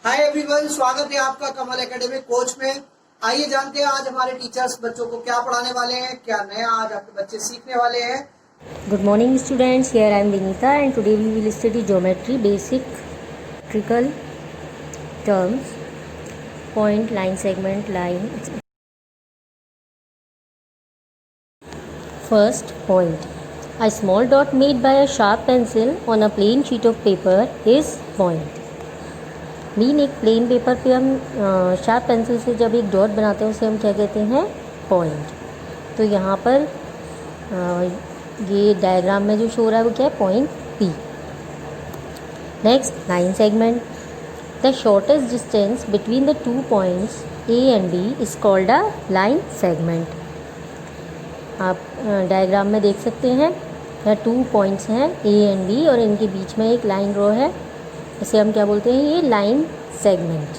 Hi everyone, स्वागत है आपका कमल एकेडमी कोच में। आइए जानते हैं आज हमारे टीचर्स बच्चों को क्या पढ़ाने वाले हैं, क्या नया आज आपके बच्चे सीखने वाले हैं। Good morning students, here I am Vinita and today we will study geometry basic trical terms, point, line segment, line. First point, a small dot made by a sharp pencil on a plain sheet of paper is point. Mean एक plain paper पे हम sharp pencil से जब एक dot बनाते हैं उसे हम क्या कहते हैं, पॉइंट। तो यहाँ पर ये डायग्राम में जो शो हो रहा है वो क्या है, point P. Next, line segment. The shortest distance between the two points A and B is called a line segment. आप डायग्राम में देख सकते हैं यहाँ टू पॉइंट्स हैं ए एंड बी और इनके बीच में एक लाइन रो है, इसे हम क्या बोलते हैं, ये line segment.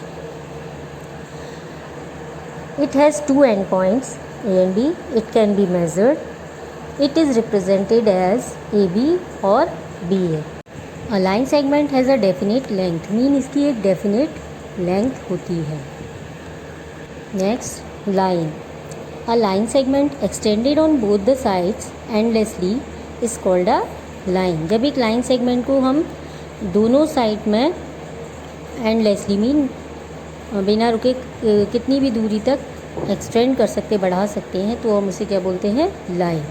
It has two end points A and B, it can be measured, it is represented as A B और B A. A line segment has a definite length, mean इसकी एक डेफिनेट लेंथ होती है। Next, line. A line segment extended on both the sides endlessly is called a line. जब एक line segment को हम दोनों साइड में एंडलेसली मीन बिना रुके कितनी भी दूरी तक एक्सटेंड कर सकते, बढ़ा सकते हैं, तो हम उसे क्या बोलते हैं, line.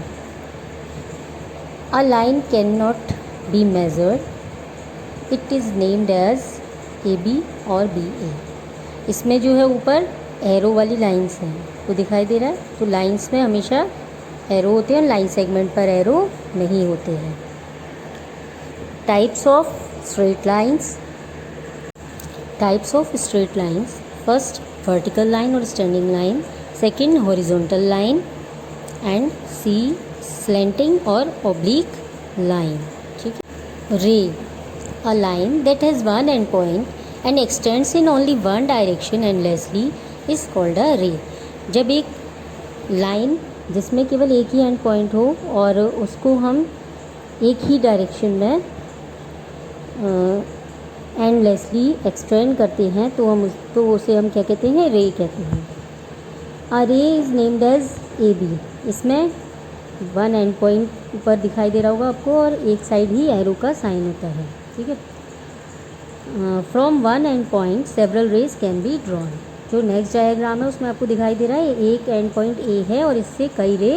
A line can not be measured, it is named as A B और बी ए। इसमें जो है ऊपर एरो वाली लाइंस हैं, वो दिखाई दे रहा है, तो लाइंस में हमेशा एरो होते हैं, लाइन सेगमेंट पर एरो नहीं होते हैं। Types of straight lines. Types of straight lines: first, vertical line or standing line; second, horizontal line; and C, slanting or oblique line. ठीक है। Ray, a line that has one end point and extends in only one direction endlessly is called a ray. जब एक line जिसमें केवल एक ही and point हो और उसको हम एक ही डायरेक्शन में एंडलेसली एक्सटेंड करते हैं तो उसे हम क्या कहते हैं, रे कहते हैं। A ray is named as A B. इसमें वन एंड पॉइंट ऊपर दिखाई दे रहा होगा आपको और एक साइड ही एरो का साइन होता है, ठीक है। From one end point several rays can be drawn. जो नेक्स्ट डायग्राम है उसमें आपको दिखाई दे रहा है एक एंड पॉइंट ए है और इससे कई रे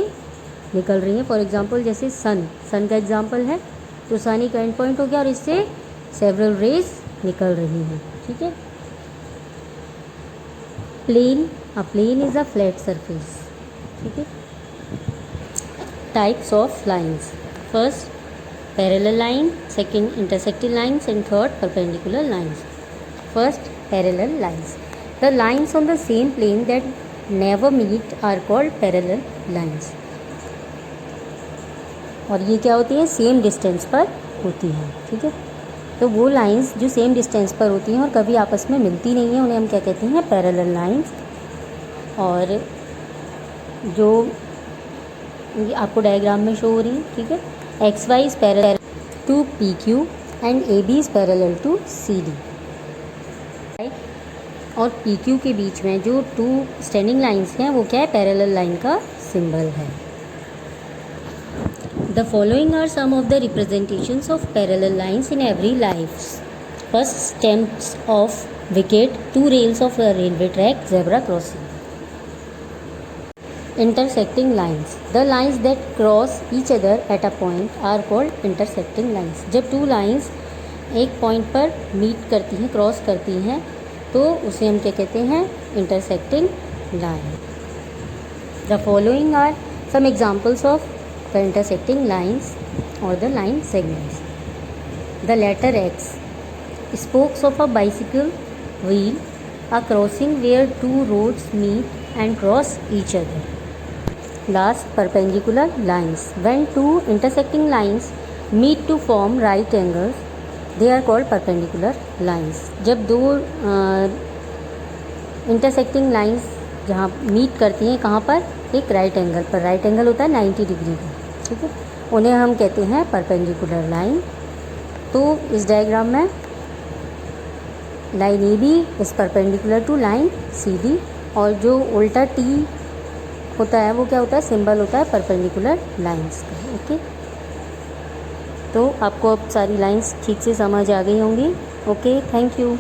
निकल रही हैं। फॉर एग्जांपल जैसे सन का एग्जांपल है, तो सन एक एंड पॉइंट हो गया और इससे सेवरल रेज निकल रही हैं, ठीक है। Plane, a plane is a flat surface, ठीक है। Types of lines: first, parallel line; second, intersecting lines; and third, perpendicular lines. First, parallel lines. The lines on the same plane that never meet are called parallel lines. और ये क्या होती है, same distance पर होती हैं, ठीक है। तो वो लाइंस जो सेम डिस्टेंस पर होती हैं और कभी आपस में मिलती नहीं हैं, उन्हें हम क्या कहते हैं, पैरेलल लाइंस। और जो आपको डायग्राम में शो हो रही है, ठीक है, X Y is parallel to P Q and A B is parallel to C D. और पी क्यू के बीच में जो टू स्टैंडिंग लाइंस हैं वो क्या है, पैरेलल लाइन का सिंबल है। The following are some of the representations of parallel lines in every life. First, stamps of wicket, two rails of a railway track, zebra crossing. Intersecting lines. The lines that cross each other at a point are called intersecting lines. जब two lines एक point पर meet करती हैं, cross करती हैं, तो उसे हम क्या कहते हैं, intersecting line. The following are some examples of the intersecting lines or the line segments. The letter X, spokes of a bicycle wheel, a crossing where two roads meet and cross each other. Last, perpendicular lines. When two intersecting lines meet to form right angles, they are called perpendicular lines. जब दो intersecting lines जहाँ meet करती हैं, कहाँ पर, एक right angle पर, right angle होता है 90 डिग्री का, ठीक है, उन्हें हम कहते हैं परपेंडिकुलर लाइन। तो इस डायग्राम में line A B is perpendicular to line C D, और जो उल्टा टी होता है वो क्या होता है, सिंबल होता है परपेंडिकुलर लाइंस का। ओके, तो आपको अब सारी लाइंस ठीक से समझ आ गई होंगी। Okay, thank you.